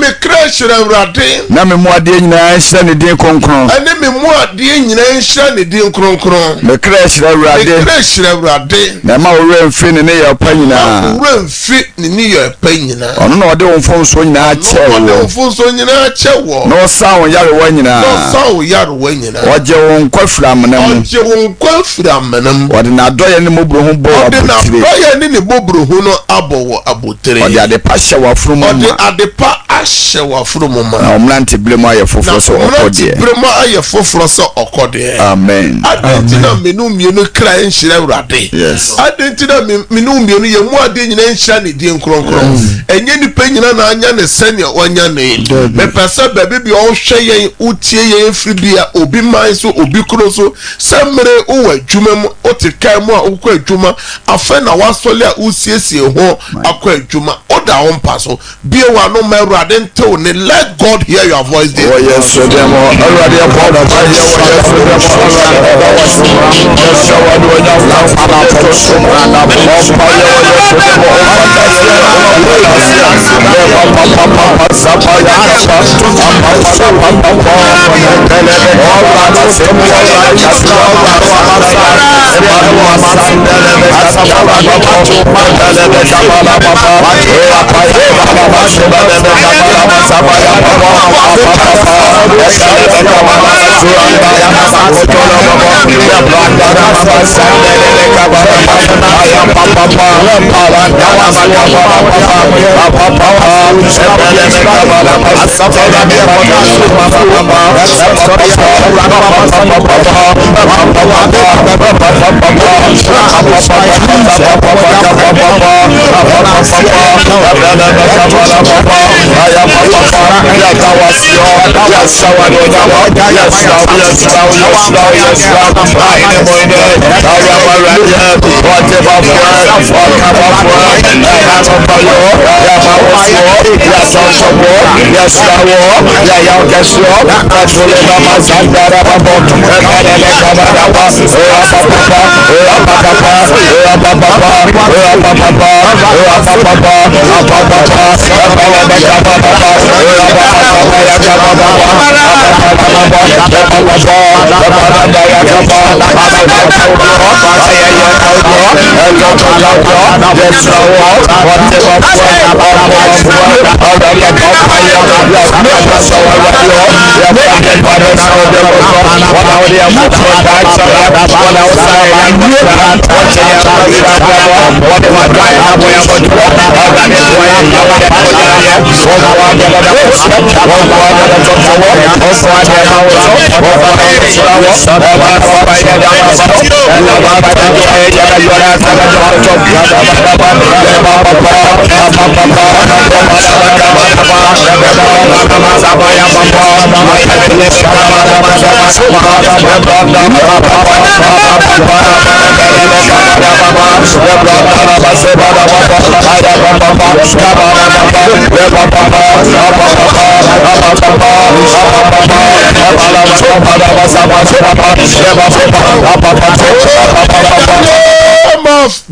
me crash Rade. Na me mo ade nyina hira ne din kronkron. Ane me mo ade nyina hira ne din kronkron. Me crash Rade. Me crash Rade. Na ma wo mfi ne ye pa nyina. Wo mfi ne ye pa nyina. Ono na ode wo mfonso nyina ache wo. Ode wo mfonso nyina ache wo. No sa wo yare wo nyina. No sa wo yare wo nyina. Oje wo nkwafira menam. Oje wo nkwafira menam. Ode na doye ne mobro ho bo abotire. Ode na doye ne mobro ho no abo abotire. Ode ade pa hye wa furu mu. Ode ade pa ahye wa furu mu ma. Na omlante blemo aye foforo so okode. Blemo aye foforo so okode. Amen. Adentina menu mienu kra enhira urade. Yes. Adentina menu mienu ye mu ade nyina enhira ne die nkronkron. Enye ni pe nyina na anya ne sene wanya ne. Me pesa bebe bi o hwe yen utie yen free bia obi man so obi kro so semre o adwuma mu o te kan mu a o kɔ adwuma afa na wasole a usiesie ho akɔ adwuma o da ho mpa so bie wa no ma urade ntew ne let God hear your voice there. Oh yes, so dem urade apɔ da ba ye wo yes, so dem urade da wa so yes, so wa do nya la para to so na ba pa ye wo yes, so dem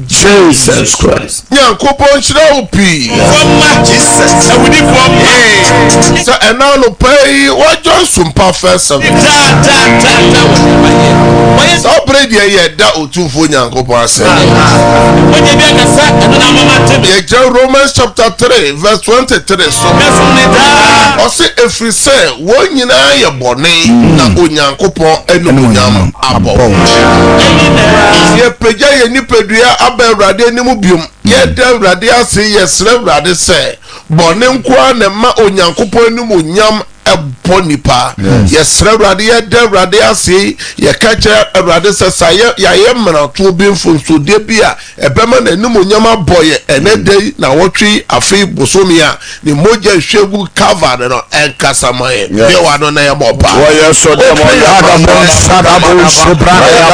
Jesus Christ. Nyankopon chira opi. Jesus. E wudi for me. So ena no pay what just Sompa first. So bread ye da otufo Nyankopon ase. Ye Romans chapter 3 verse 23 so. O se every say won nyina ye bone na Onyankopon enu nyam abo. Ye peja ye nipedua aba Awurade nimu biom ye da Awurade ase ye sre Awurade se bone nko na ma Onyankopon nimu nyam ebo nipa ye sre Awurade ye da Awurade ase ye ka kire Awurade se saye ye mrato bi mfonso de bia ebema na nimu nyam aboye ene dei na wotwi afi bosomi a ni moja hwegu cover no enkasamaye be wa no na ye bopa wo ye so dem o ya da mo sada bo subra ya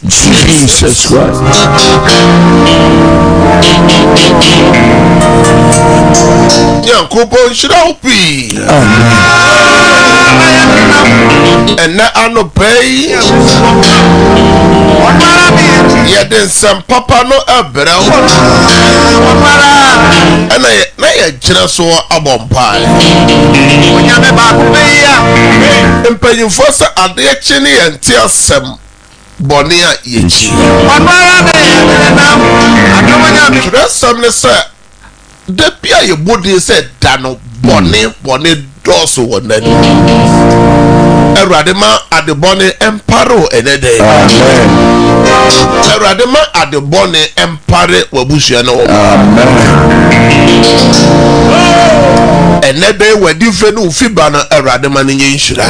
Jesus Christ. Yankopon should be. And now I no pay. Yet then some papa no abra. And I just saw a bompire. And pay you first at the action and tear some. Bonia Yichi. Some say the Pia your body said Dano Bonnie Dosso one then. A radima at the bonnet emparo and a day. A radima at the bonnet empare Wabusiano. And that day were different Fibana a radaman in Yinshira.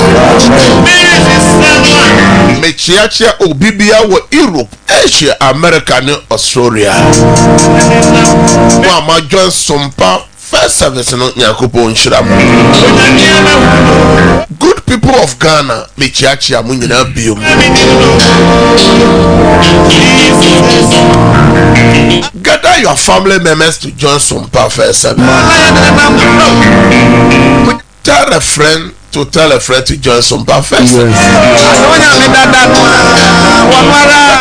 Mechiachia o Bibia were Europe, Asia, American, Australia. Mama John Sompa, first service in Yakupon Shram. Good people of Ghana, Mechiachia Munina Bium. Gather your family members to join Sompa first service. Tell a friend to tell a friend to join Sompa first.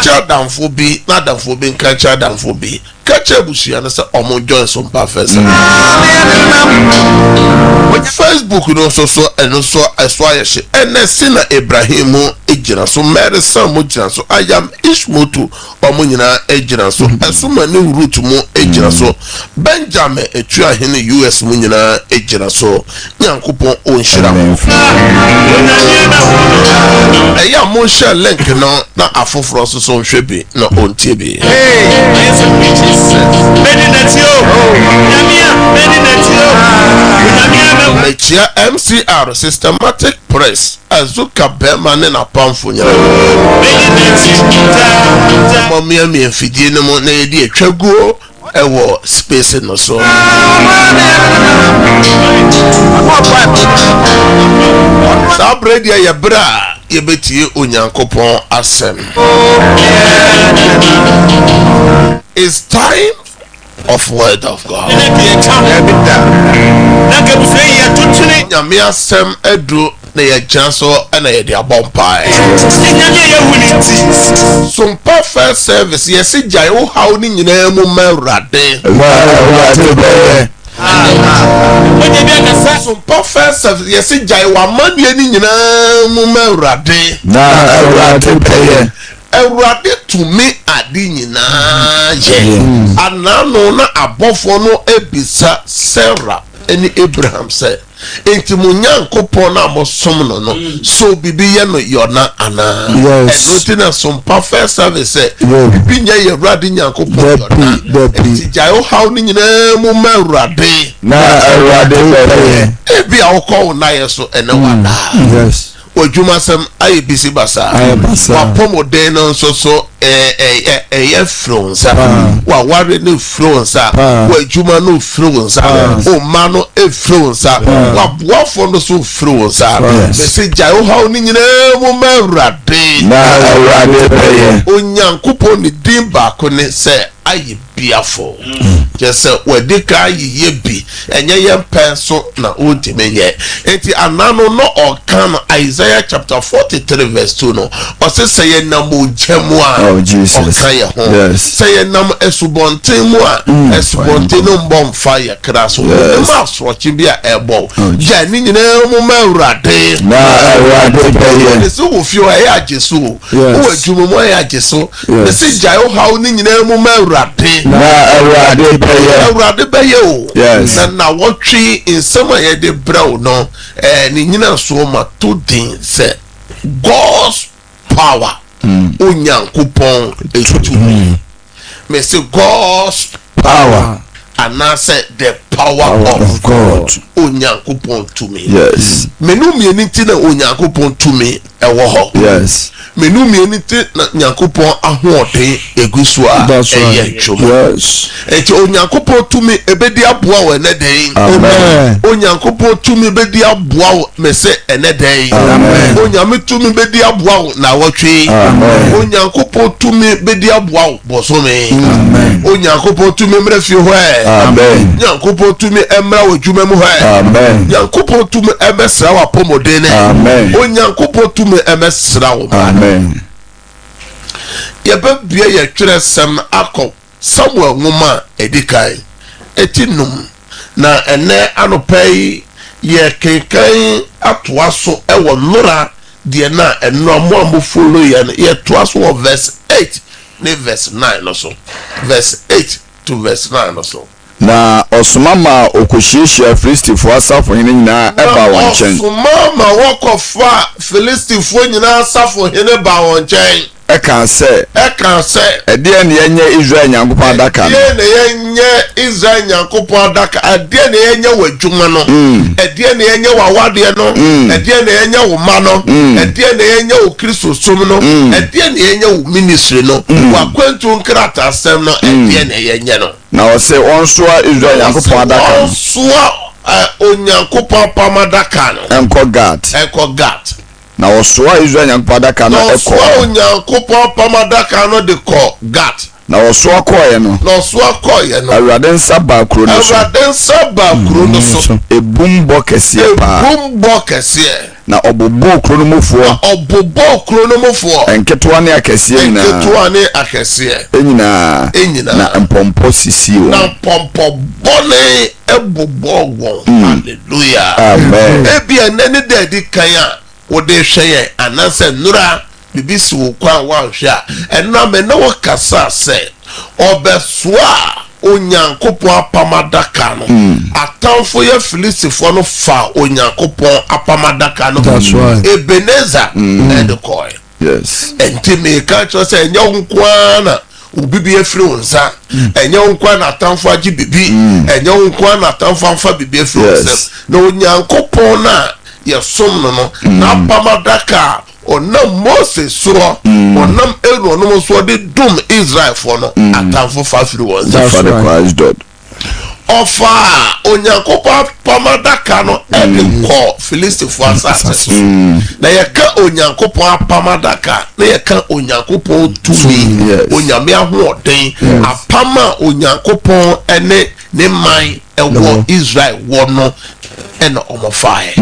Catch down for be, not down for being catch down for be. Catch a bushy and say, Omo join Sompa first. Facebook and also I swear she and Sina Ibrahimu Ejina so Mary Sam Mujina so I am Ishmotu Omunina Ejina so assume a new route mo Ejina so Benjamin Etua in the US Munina Ejina so Yankupon on Shira. Eya mo share link no na afoforo so hwebi na on TV. Mechia MCR systematic press azuka permanent na pamfonya. Momia mi enfidie no mo na yedi atwaguo ewo space no so. Sa bredia ya bra yebetie onyankopon asem. It's time of word of God. Nyame asem edu na ye janso na ye dia bompai. Sompa first service yesi jai wo haw ni nyina mu mawrade. Sompa first service yesi jai wa madie ni nyina mu mawrade. Na awrade peye. Ewurade to me adi nyina ye anano na abofo no ebisa Sarah eni Abraham say enti mo nyankopon na mo som no so bibi ye no yona ana eno na Sompa first service bibi nya ye Awurade nyankopon yona enti jayo haw ni nyina mo ma Awurade na Awurade bere ebi awko na ye so ene wada yes ojuma sem aye bisi basa wa pomoden no so fronsa wa ware no fronsa wa ejuma no fronsa o ma no fronsa wa boafo no so fronsa bese jayo haw ni nyina mo ma Awurade na Awurade bere onyankopon ni din ba ko ne se aye biafo just wedika ye bi enye ye penso na ontimenye enti anano no okan Isaiah chapter 43 verse 2 no o se ye nam ojemu a okan ye ho se ye nam esubonten mu a esubonten no mbom fa ye kraso ma asrochi bia ebo ja ni nyina mu ma Awurade na Awurade beye se wo fio e ajesu wo adwuma mo e ajesu se jayo haw ni nyina mu ma Awurade na Awurade beye o yes na wotwe insema ye de braw no ni nyina so ma to din se God's power onyankopon etumi me say God's power and I said the power of God onyankopon to me yes menu mi enti na onyankopon to me ewo ho yes menu mi enti na nyankopon ahoɔden egusua eye twom yes enti onyankopon to me ebedi aboa wo ene den amen onyankopon to me bedi aboa wo me se ene den amen onyame to me bedi aboa wo na wotwe amen onyankopon to me bedi aboa wo bosome amen onyankopon to me mra fi ho amen nyankopon to me emra wo dwuma mu ho amen nyankopon to me emesra wa pomodene amen onyankopon to me emesra wo amen ye ba bia ye twere sem akọ Samuel nwoma edikai etinum na ene anopai ye kenkan atoa so ewo nora de na eno amoambo follow ye toa so of verse 8 ne verse 9 no so verse 8 to verse 9 no so na osumama okohyiehia Filistifo asafo hene nyina eba won chen osumama wokofa Filistifo nyina asafo hene ba won chen eka se ede ne yenye Israel nyankopon adaka ede ne yenye Israel nyankopon adaka ede ne yenye wadwuma no ede ne yenye wawade no ede ne yenye wo ma no ede ne yenye wo Kristo som no ede ne yenye wo ministry no wa kwantu nkrata asem no ede ne yenye no na o se onsoa Israel nyankopon adaka onsoa onyankopon pamadaka no enko gat na osoa Israel nyankopon adaka no eko onyankopon pamadaka no de ko gat na osoa koye no Awurade nsa ba kro no so ebumbo kese na obobo kro no mofo enketo ne akese nyina na empompo sisio na empompo bone ebobo hallelujah amen ebia nani dedi kan wo de hweye ananse nura bibisi wo kwa wa hwa enna me no wakasa se obesoa onyankopon apamadaka no atamfo ye Filistifo no fa onyankopon apamadaka no Ebenezer and koy yes enti me ka cho se enya nkwana ubibi efiri onsa enya nkwana atamfo agi bibi enya nkwana atamfo amfa bibi efiri onsa na onyankopon na ye som no na apamadaka onam Moses so onam Aaron no so de dum Israel for no atamfo fafiri onsa for the Christ God ofa onyankopon pamadaka no ebe ko Filistifo asase na yeka onyankopon apamadaka na yeka onyankopon tumi onyame ahoɔden apama onyankopon ene ne man ewo Israel wo no ena omofae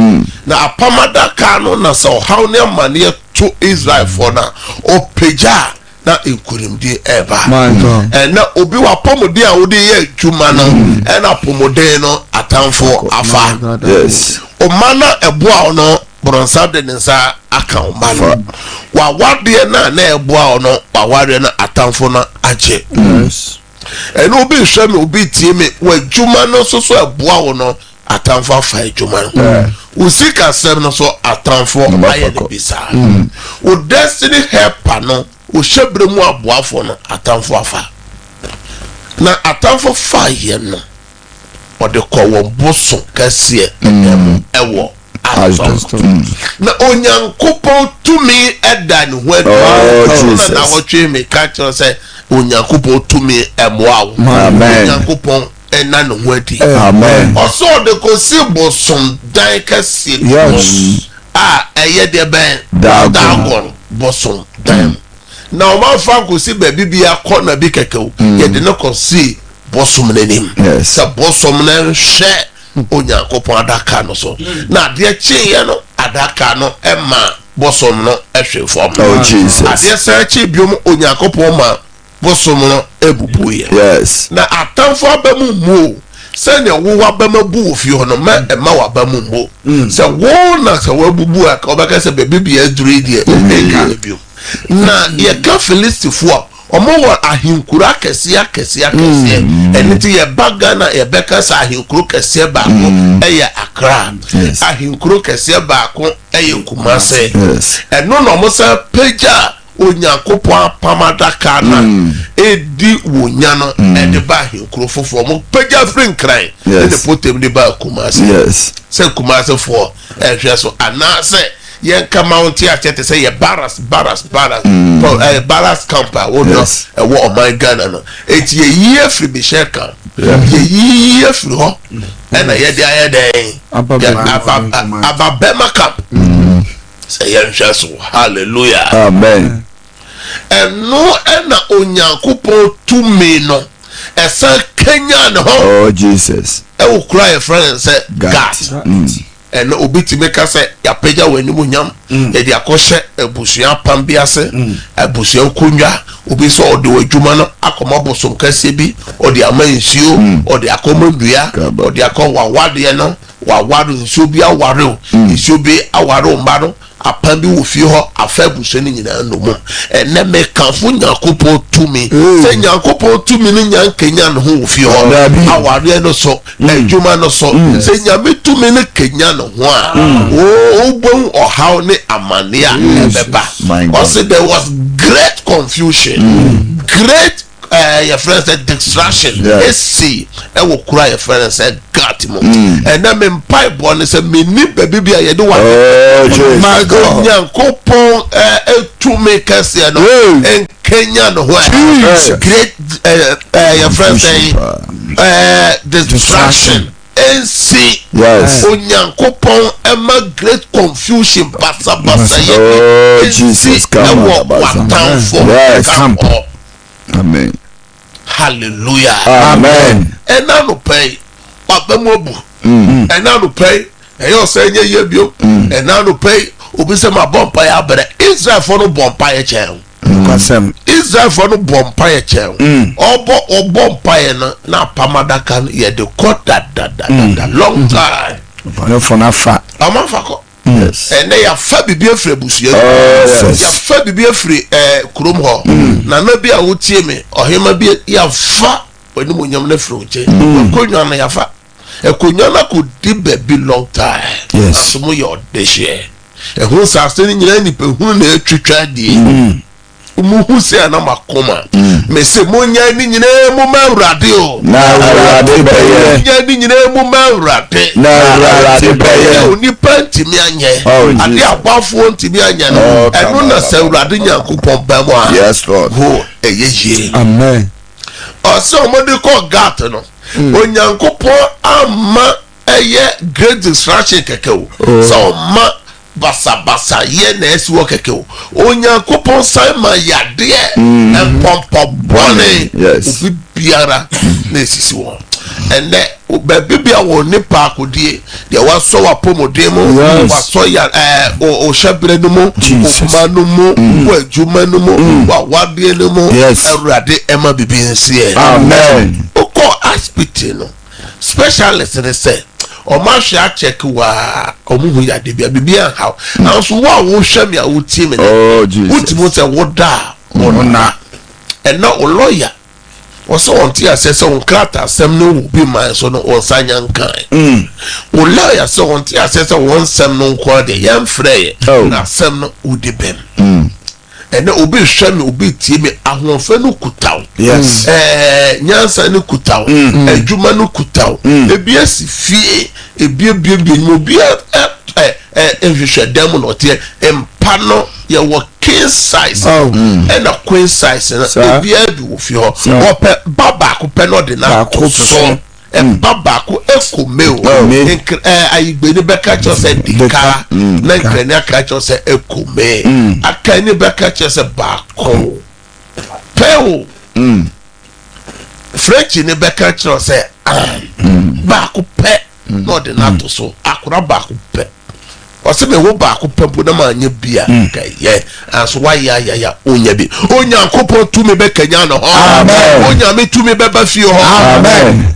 na apamadaka no na so how ne mane to Israel for na opeja na enkurimdi eba na obi wa pomode a wode ye adwuma no na pomode no atamfo afa yes o mana eboa no bronsa de nsa aka o mana wa wade na eboa no wa wade na atamfo no aje yes eno obi hwe me obi tie me wa adwuma no so eboa wo no atamfo afa adwuma usika sem no so atamfo aye ne bisa o destiny helper no o hyebre mu aboafo no atamfo afa na atamfo fa ye no o de ko wo boso kase ewo na onyankopon tumi eda ne ho adu na wotwe me ka kyo say onyankopon tumi emoa onyankopon ena no ho adi amen also de ko si bosom dan kase eye de ben dagon bosom dan na o ma fa ko si ba bibia ko na bi kekew ye de no ko si bosom nanim sa bosom na hwe onyankopon adaka no so na de chie no adaka no ema bosom no ehwe fom ade sa chi biom onyankopon ma bosom no ebubuye na atamfo abamu mu se ne wo abamabu ofi ho no ma ema wa abamu mu se wo na se wo bubu aka obaka se bebia adure die eka biom na ye ka filistifo omo wa ahinkura kese eniti ye bagana ye beka sa ahinkuru kese ba ko eye Accra ahinkuru kese ba ko eye Kumase eno no mo sa peja onyankopon pamadaka na edi wonya no ede ba ahinkuru fofo mo peja free nkran de potem de ba Kumase se Kumase fo ehwe so anase yen kamounti achete say ye barras camper wo no wo o my Ghana no eti ye yie free be sheka ye yie free ho na ye de ayede ababema camp say yen so hallelujah amen eno na onyankopon tumi no esa Kenya no oh Jesus wo cry a friend say God and obiti make us ya peja wani munyam e dia kohye ebusua pambiase ebusua konwa obi so ode wadwuma no akoma bosom kase bi ode amansio ode akoma dua ode akwa wawade no wawade nso bi aware nso bi aware mba no apambi wo fi ho afabuso ni nyina no mu ene me kanfo nyakopo tumi se nyakopo tumi ni nyankenya no ho wo fi ho aware no so adwuma no so se nyame tumi ni kenya no ho a o bon ohaw ni amania ebeba also there was great confusion great your friend said distraction see e wo kura your friend said got him and then me pipe born say me ni baby bia ye do wa my god nyankopon to make us here no en Kenya no great your friend say distraction see onyankopon ema great confusion basa ye Jesus come amen hallelujah amen ena no pay papamobu ena no pay eyo say nye ye bio ena no pay obi se ma bompa ya bere Israel for no bompa ye chen kwasem Israel for no bompa ye chen obo bompa ye na pamadaka ye de cut that long time for na fa amafa ko yes and they are fa bibi afre busuye ya fa bibi afre krom ho na bi a wotie me ohema bi ya fa oni monyam na fro je konwa na ya fa konwa na ko di baby long time yes asomo yo de she ehun sa se ni nyina ni pe hun na atwitwa die umuhu se na makoma me se monya ni nyina mu mawrade o na awrade beye nya ni nyina mu mawrade na awrade beye oni pantimi anye ade abafo ntimi anye no eno na se awrade nyankopon ba mu a yes lord ho eyeye amen also modi ko gat no onyankopon ama eye great distraction kekewo so ma basa ye na esi wo kekewo onyankopon sai ma yade empompo bone obi biara na esisi wo ene baby bia wo nipa akodie de waso wa pomodemo waso ya o shebre no mo okuma no mo wo adwuma no mo wa wade no mo awrade ema bibi nsie amen oko hospital no specialist they say o ma hwa check wa omuhu ya de bia bibia how now so wa wo hwa me a wo tie me oh jesus utimo se wo da mo na and no lawyer also on tia says on crata sem no will be my son or sanyan kind. O lawyer so on tia says one sem no quad the young frey na sem no udibem. And it will be shame will be team a one fenu kutao. Yes. Nyansa no kutao. A juma no kutao. A BS fee a beer no beer if you demon or tear and panel your king size and a queen size and a beer with your baba could pen or the so and baba could echo mail. I be the back at your said the car, like the catch us a echo may. I can never catch us a back hole. Pell French in the back at your say back pet, not the nato so akura back pet. Or some me wo back pet na ma nye bia okay yeah and so why ya onya bi onya kopo tu me be kenya no amen onya me tu me be ba fie ho amen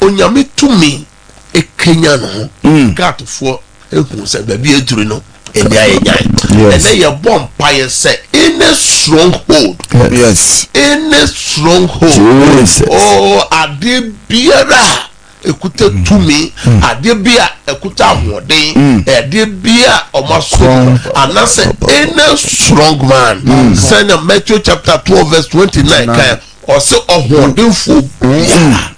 onya me tu me e kenya no gat for ehun se ba bi eduru no enya and then your bomb pie say in a stronghold yes in a stronghold oh ade biara ekuta tumi ade bia ekuta ahoden ade bia omaso anase in a strong man Saint Matthew chapter 12 verse 29 kan or say ahoden fu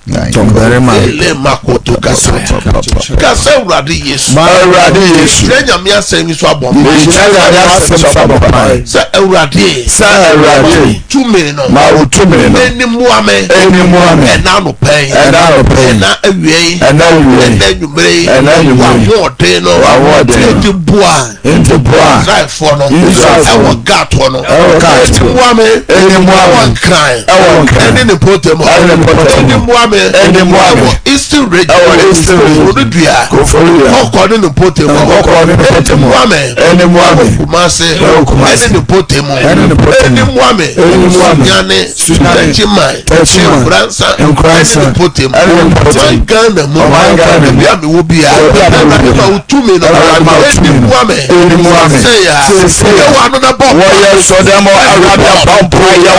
very much le makoto kasa urade Yesu trenya me asem so abom say urade tumi no ma utumi no enimuame na no pen na awie na nyumre wa hoden no enti boa right for no e wo gato no enimuame cry eni ne potem enimuame Eastern region Odudia Okoni no potem enimuame Kumase eni potem enimuame Nyane Tachimai Bransa eni potem Wangana mo bia me wo bia na utumi no enimuame say ya wa no na bo wo ye so dem arabia pampo ya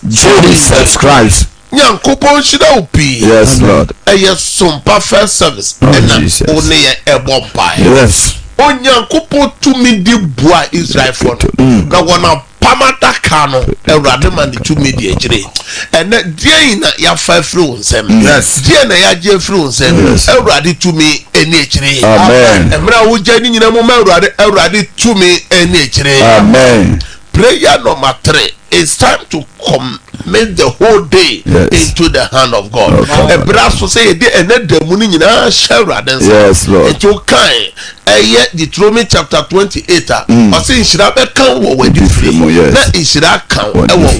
Jesus Christ. Nyankopon shida upi. Yes, Lord. Eye Sompa first service. Jesus. One ye ebompa. Yes. Onyankopon tumi di bua Israel for. Na wana pamata kano Ewurade man di tumi di ejire. Ene die na ya fa free onsem. Yes. Die na ya je free onsem. Ewurade tumi eni ejire. Amen. Emra wo je ni nyina mo ma Ewurade tumi eni ejire. Amen. Prayer number 3. It's time to commit the whole day into the hand of God. A brasso say and then the money in our share. Yes, Lord. And you can Deuteronomy chapter 28. I say Shirabe can when you free. That is Shirakan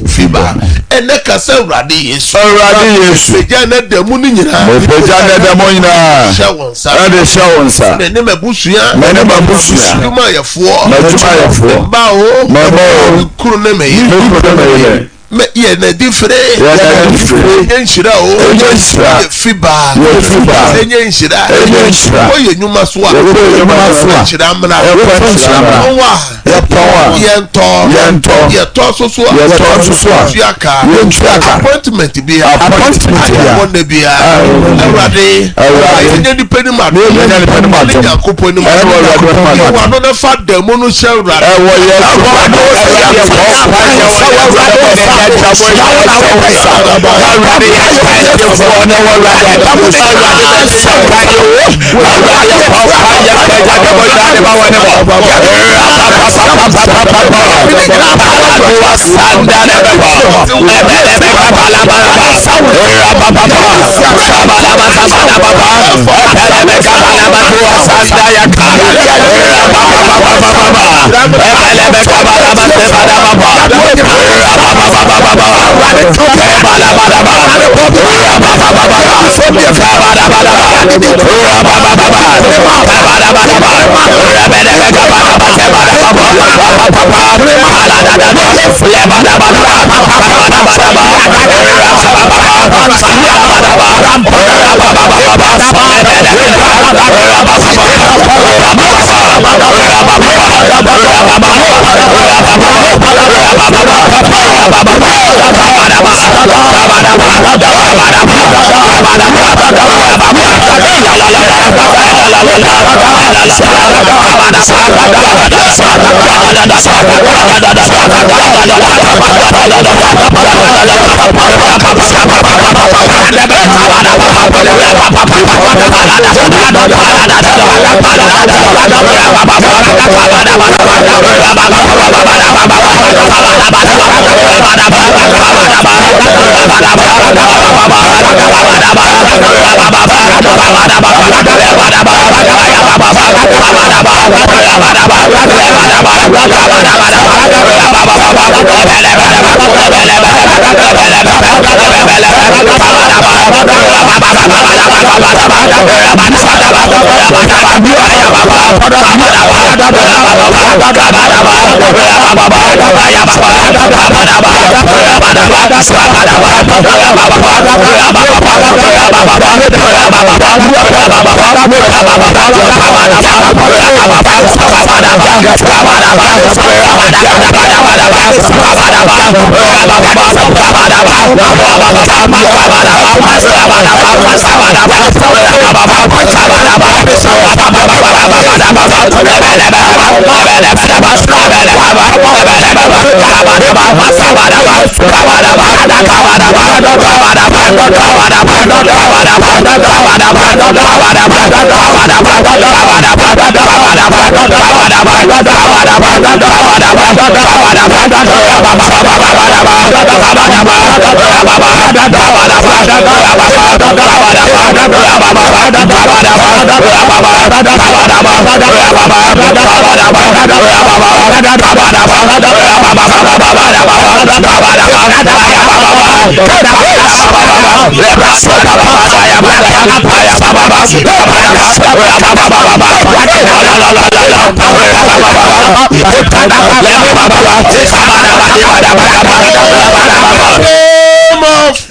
Fiba. And the Castle Radi is so radi. Janet the money in her. Shawonsa. The name of Bushia. You may have four. Bao. Kuruneme. Ye na different. Enshira o. Fiba. Enshira. Oye nyuma swa. Enshira mna. Owa. Yento. Yeto so. Fiaka. Appointment bi. Appointment bi. Awurade. Enye dipeni ma. Yakoponi ma. Wa no na fa demo no shawra.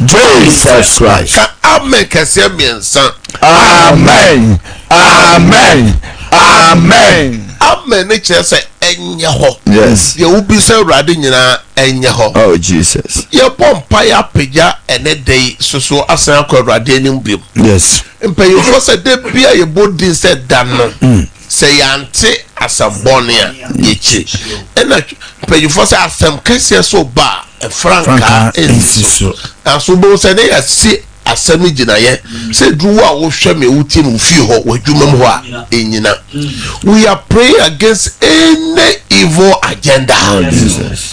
Jesus Christ. Amen. Amen. Amen. Amen. Amen. Yes. You will be so riding in a oh Jesus. Your pompaya pija and a day so as an aquaradinium beam. Yes. And pay you for a beer your body said done. Say auntie as a bonia yechi. And I pay you for some cases so bar a franca and so. And so both say they see a semi jinaye. Say drew out show me utim feel what you memoir in. We are praying against any evil agenda,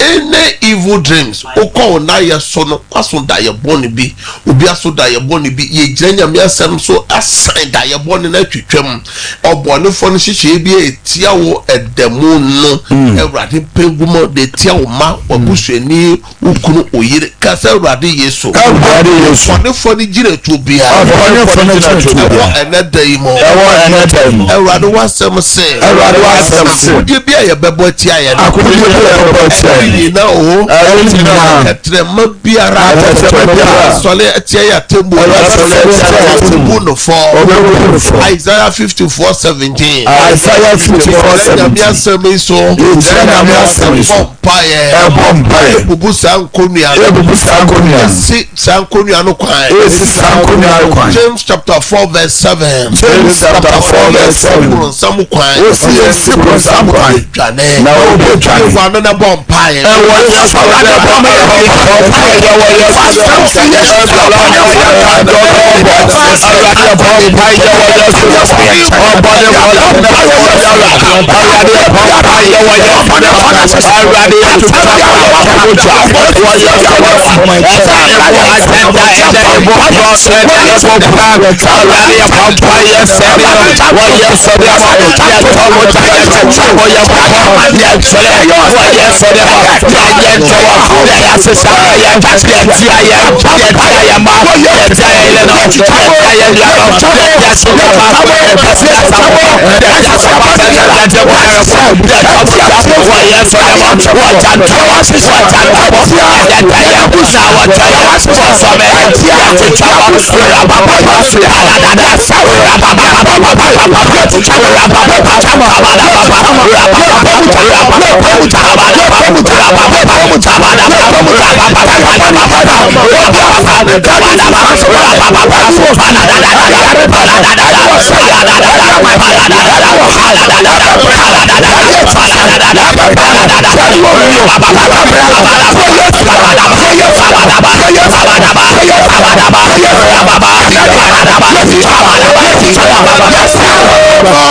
any evil dreams. Oko na ya sono aso da ya boni bi obi aso da ya boni bi ye gyanya me asem so assign da ya boni na twetwam obone fo no hihye bi etia wo edamu no Ewrade pengumo de tia wo ma wabusuani ukunu oyire kasa Ewrade Yesu obone fo ni gire tu bia obone fo ni gire tu bia enedai mo Ewrade wasem se odi bia ye bebo tia ye na o etrema biara sole tia ya tembu no for Isaiah 54:17 Isaiah 54:17 so bubu sankonia no kwan James chapter 4:7 James chapter 4:7 some kwan na one na bompaye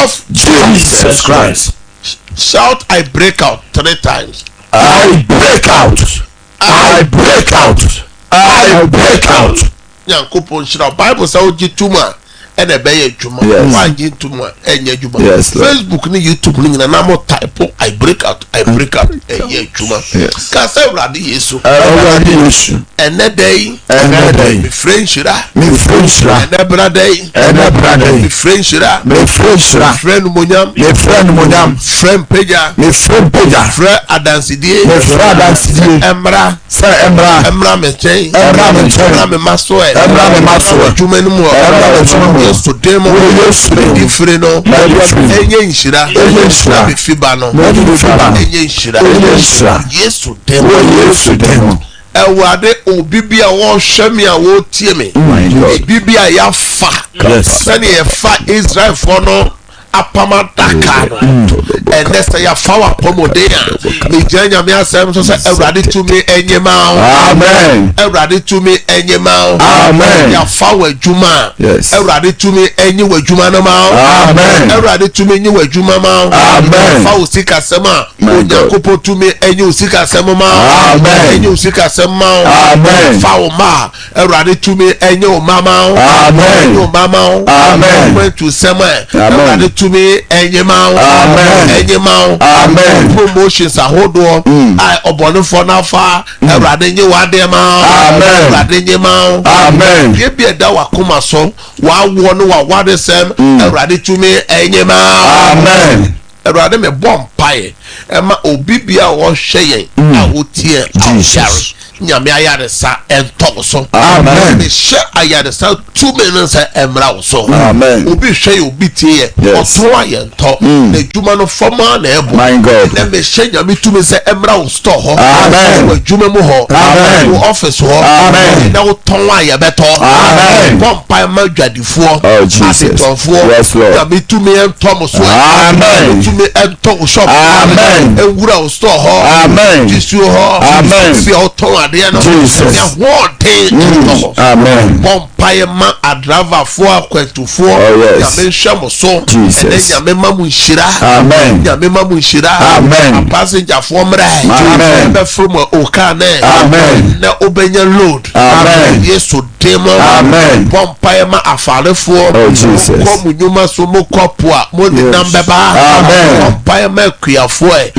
Of Jesus Christ. Shout, I break out 3 times. I break out. I break out. I break out. Nyankopon shira Bible say o gituma and a beye juma. Why gituma enye juma. Facebook ni YouTube ni na mo type I break out. I break out enye juma. Ka say Awurade Yesu. Awurade Yesu. Ene day. Me friend shira. Me friend shira. Ene brother. Ene brother. Me friend shira. Me friend shira. Friend monyam. Me friend monyam. Friend peja. Me friend peja. Friend adansidie. Me friend adansidie. Emra. Sir Emra. Emra me chain. Emra me chain. Emra me maso. Emra me maso. Juma ni mo. Emra me juma. Yesu demo. Yesu different no. Enye nshira. Enye nshira. Me fiba no. Me fiba. Enye nshira. Enye nshira. Yesu demo. Yesu demo. Awurade obibi a wo hwe me a wo tie me. Bibi a ya fa. Sani e fa Israel for no apama Dakar. And next ya fa wa pomodea. Me janya me asem so say Awurade to me enyema. Amen. Awurade to me enyema. Amen. Ya fa wa juma. Yes. Awurade to me enyi wa juma no ma. Amen. Awurade to me enyi wa juma ma. Amen. Fa usika sema. Onyakopo to me enyi usika sema ma. Amen. Enyi usika sema. Amen. Fa o ma. Awurade to me enyi o mama. Amen. Enyi o mama. Amen. Went to sema. Amen. Awurade to me enyi ma. Amen. Enyi ma. Amen. Promotions ahodo. I obonefo na fa. Awurade enyi wa de ma. Amen. Awurade enyi ma. Amen. Ye bi eda wa koma so wa wo no wa wade sem. Awurade to me enyi ma. Amen. Awurade me bom pae. Ema obi bia wo hwe yen a wo tie Jesus. Nyame ayaresa ento so. Amen. Me hwe ayaresa 2 minutes emra wo so. Amen. Obi hwe obi tie oto ayento na djuma no foma na ebo. My God. Na me hwe nyame tumi se emra wo store ho. Amen. Wo djuma mu ho. Amen. Wo office ho. Amen. Na wo ton aye beto. Amen. Bom pae ma dwadifo. Oh Jesus. Yes Lord. Nyame tumi ento mo so. Amen. Tumi ento shop. Amen. Ewura wo store ho. Amen. Jisu ho. Amen. Bi o ton ade no. Jesus. Ya wo Amen. Bom pae ma adrava fo akwentufo. Nyame hwe mo so. Jesus. Nyame ma mu nshira. Amen. Nyame ma mu nshira. Amen. Passenger fo mra. Amen. Be from okane. Amen. Na obenya load. Amen. Yesu demo. Amen. Bom pae ma afarefo. Oh Jesus. Ko mu nyuma so mo kopo a mo de number ba. Amen. Bom pae ma kuafo e.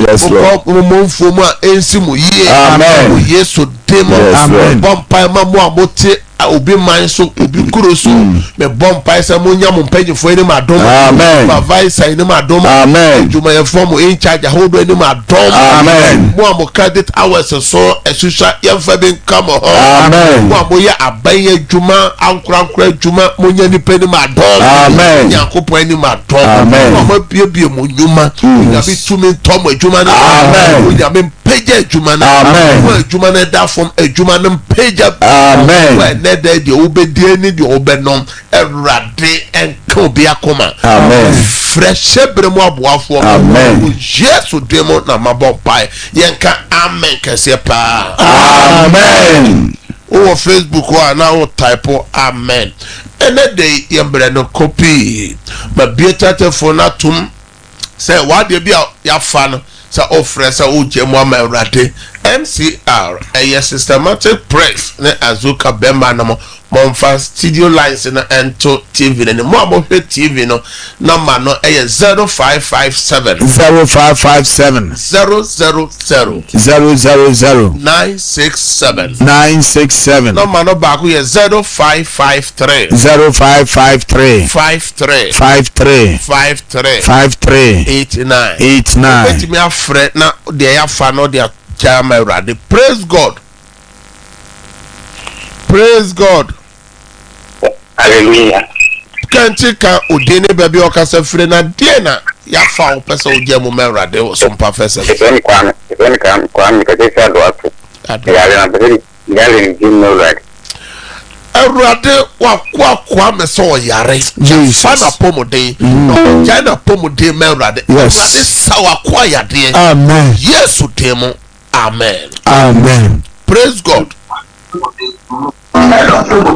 Mo monfo mu a ensi mu yie. Amen. Yesu demo. Amen. Bom pae ma mo amote obi man so obi kuro so me bom pae se mo nya mo mpanyifo eni ma dom. Amen. Ma vice eni ma dom. Amen. Juma ye form in charge hold eni ma dom. Amen. Mo am credit hours so esusha ye fa bin come ho. Amen. Mo am ye abaye juma ankura juma mo nya ni peni ma dom. Amen. Yakopo eni ma dom. Amen. Mo bie mo nyuma. Ya bi tumi tom ejuma na. Amen. Ya bi peja ejuma na. Amen. Mo ejuma na da from ejuma na peja. Amen. De obedie ni de obenom Awurade enka obi akoma. Amen. Fresh bremo aboafo. Amen. Yesu demo na mabon pai yenka amen kese pa. Amen. O Facebook wa na o type amen. Ene de yembre no copy ma bieta telefone atum say wa de bia ya fa no sa ofre sa o jemu ama Awurade MCR a systematic press ne azuka bemba na mo monfa studio lines na ento TV ne mo abohwe TV no number no 0557 0557 000 967 number no back 0553 53 89 let me afre na de ya fa no de Jama Awurade. Praise God. Praise God. Hallelujah. kanti ka odine baby okasa free na die na ya fa wo pese ojemu merade wo Sompa fese Even kwam ka te sa do ato ya le na be ya le ni no right Erade wakwa me so yare fana pomoden no jana pomoden merade erade sawa kwa yade amen yesu demo amen amen praise God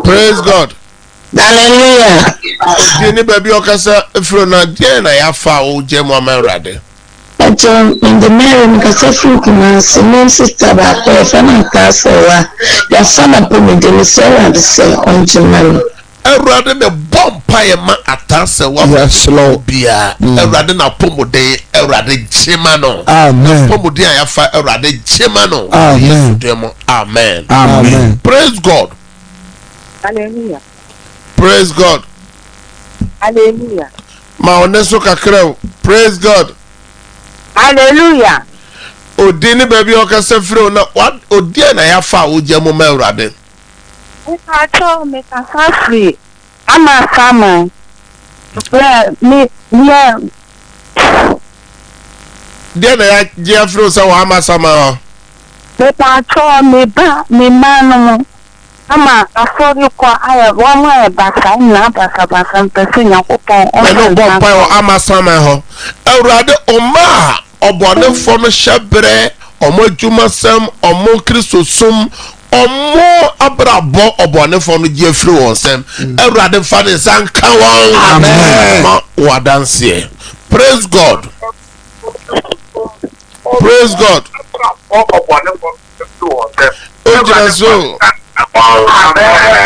praise God hallelujah dini baby okasa efro na die na ya fa o jemu merade in the marriage because every woman Simon sister back there from castle ya sana pomideni so and say on Jimmy Erade me bompa ye ma atase wa yes lord bia erade na pomode erade jema no amen pomode ya fa erade jema no amen amen amen praise God Hallelujah. praise God Hallelujah. ma oneso kakra praise God Hallelujah. odini baby okasa free na what odie na ya fa o jemu ma erade Me ka free. Ama sama. Me die na ya je free so wa ama sama me ka me ba me manu. Ama afori kwa aya wa ma ba ka na ba ka mpese Nyankopon o no bompa o ama sama ho erade oma obone fo no hyebre omo adwumasem omo kristosum omo abrabo obone fo no je free won sem erade fa ne sanka won amen wadanse praise God praise God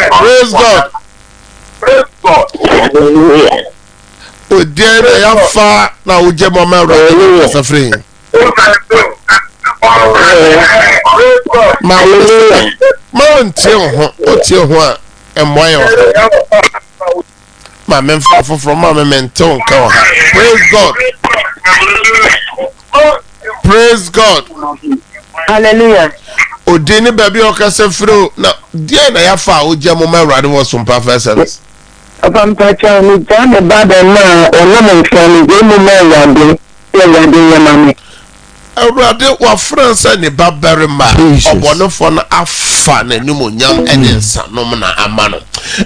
praise God hallelujah odiere ya fa na uje mo mero asafri ma ntie ho otie ho a emoyo ma memfa foforo ma mente ho ka praise God praise God Hallelujah. odini baby okasa fro na die na ya fa uje mo mero ade wo Sompa fese upon pacha ni jana baba na ona mfani gemu melade ya mami Erade wa France ni babarima obonofo na afa na nimonyam ene nsanom na amano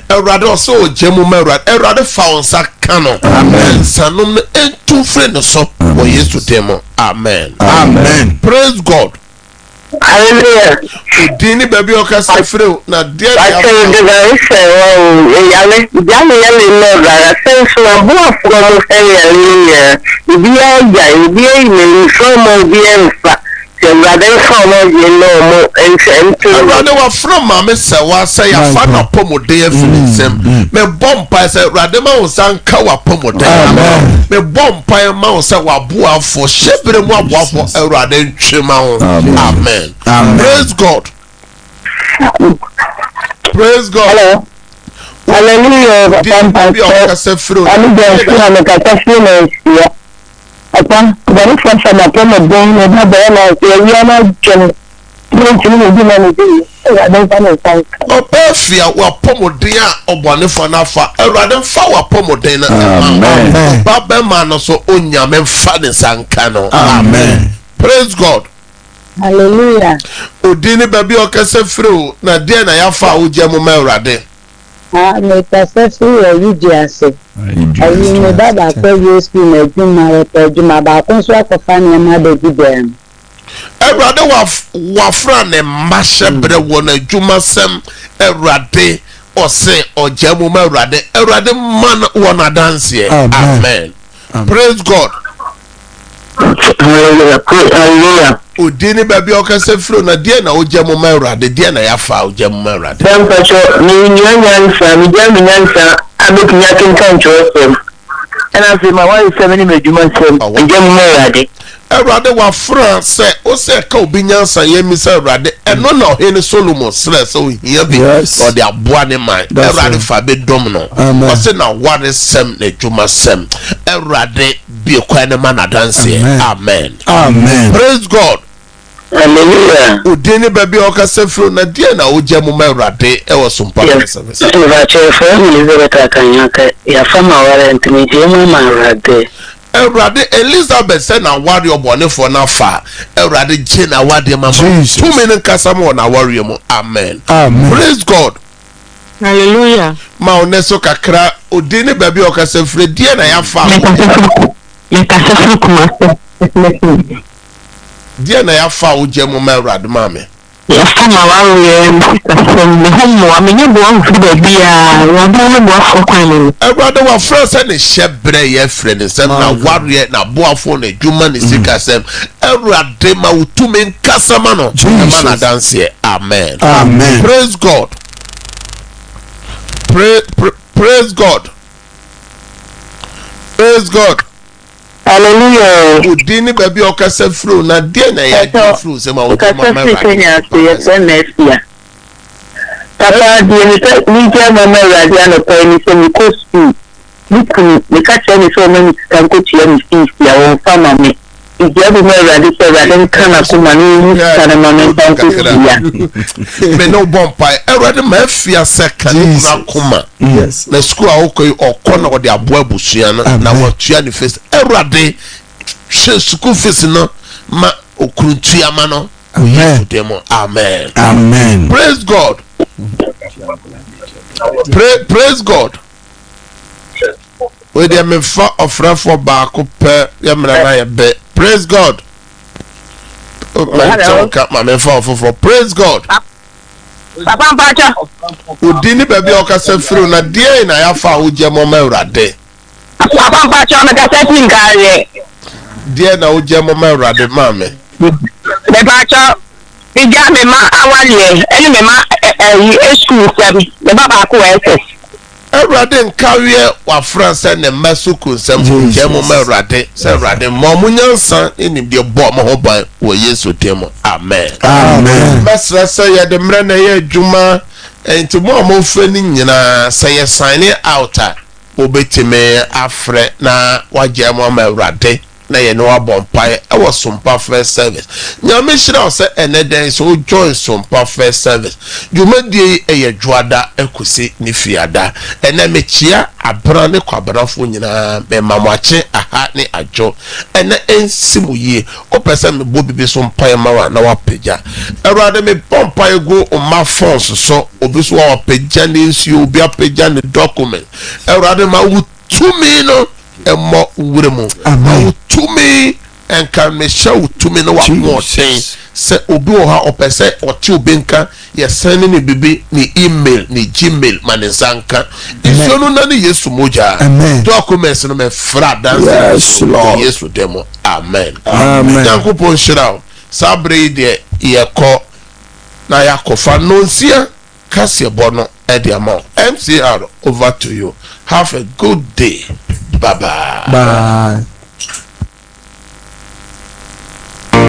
erade oso ojemu merade erade fa onsa kano amen nsanom na entu fre no so wo Yesu demo amen amen praise God hallelujah odini baby okasa free na dia ya yale no la sense na boa from area ibia ni from bienfa se brother from no erade wa from mama se wa say ya fa na pomode afinisem me bompa se erade ma wo sanka wa pomode amen me bompa ma wo se wa boa fo shebre mu aboa fo erade ntwema wo amen praise God praise God hello hallelujah papa I'm going to make a testimony here apa bani fasa na pomo bon na ba na ya na chen don't you do money I don't find Opefia wa pomode a obone fo na fa erade fa wa pomode na amen baba ma no so onyame fa ne sanka no amen praise God Hallelujah. odini baby okasa free na dia na ya fa ojemu ma erade Me ka free o ase. Ayi me baba ko USP na djuma ba ko so akofa na ma da gidem. Erade wa fra ne mahyebre wo na dwumasem erade ose ojemu ma erade man wo na dance amen praise God hallelujah odini baby okasa free na dia na ojemu ma erade dia na ya fa ojemu ma erade dan pacho ni nyansa mi nyansa abekinya kinkan chosem ana fi ma wa 7 medjuma sem ojemu ma erade erade wa fra se o se ka obinyansa ye mi se erade eno na ohene Solomon stress o hia bi o de aboa ne man erade fa be dom no o se na ware sem na dwuma sem erade bi kwa ne man dance amen amen praise God Hallelujah. Udini baby okase fro na die na oje mu mawrade e wo Sompa service. Ba chefo Elizabeth Akanyaka ya fama warrant ni je mu mawrade. Ewrade Elizabeth say na wari obone for na fa. Ewrade je na wade mama. 2 minutes kasa mo na wari mu. Amen. Amen. Praise God. Hallelujah. Ma oneso kakra udini baby okase fro die na ya fa. Dia na ya fa oje mu mawrade mame. Ya fama wawe msikasem homo amenye bo anfu ba bia wa bo bo afọ kwan. Ewrade wa fro say ne hyebre ye fre ne sem na ware na boafo na dwuma ne sikasem. Ewrade ma utumi nkasama no. Ma na dance. Amen. Amen. Praise God. Praise God. Praise God. Hallelujah. Udini baby okase fro na die na ya fro se ma Okase Kenya se nesia. Papa die ni je mama radio na ko ni se mi ko school. Ni ka che ni so many kan ko tie ni fees ya won fama me. Ije bu me radio se radio kana ko mani kana mama tan ko ya. Me no bompai erade ma afia second na kuma. Yes. Na school a okoi okona wo de abo abusua na wo tua ni face erade she school fees no ma okruntua ma no. Amen. Amen. Amen. Praise God. Praise God. We dey me fa ofra for back pe ya mra na ye be. Praise God. Praise God. Papa Mpacha. Udini baby okase fru na die na ya fa oje mo mawrade. Papa Mpacha na ka se ngare. Die na oje mo mawrade mame. Mpacha ija me ma awale eni me ma school sem me baba ko SS. Ewrade nkawie wa France ne masuku nsem oje mo mawrade. Se ewrade mo munyansa enim de bo mo ho ban wo Yesu temo. Amen. Amen. Mesra se ye de mre na ye adwuma enti mo fe ni nyina se ye sign out a obetime afre na waje mo mawrade na ye no abompai e wo Sompa first service. Nyame hira se eneden so join Sompa first service. Dwumadie e ye dwoada ekosi ni fiada. Ene mechia abra ne kwabrafo nyina be mamwache aha ne ajo. Ene ensimuye opese me bo bibi Sompa mawa na wapeja. Erade me pompai go o ma fonso so obi so wapeja ne nsi obi apeja ne document. Erade ma wutumi no emo wuremu. Tumi and can me show to me no more thing. Say obi o ha opese oti obenka ye send ni bibi ni email ni Gmail manizanka. If you no na ni Yesu moja. Documents no me fra dance. Yes, Lord. Yesu demo. Amen. Amen. Yankopon shira. Sabre de ye ko na yakofa nonsia kase bono e de amount. MCR over to you. Have a good day. Bye bye. Bye.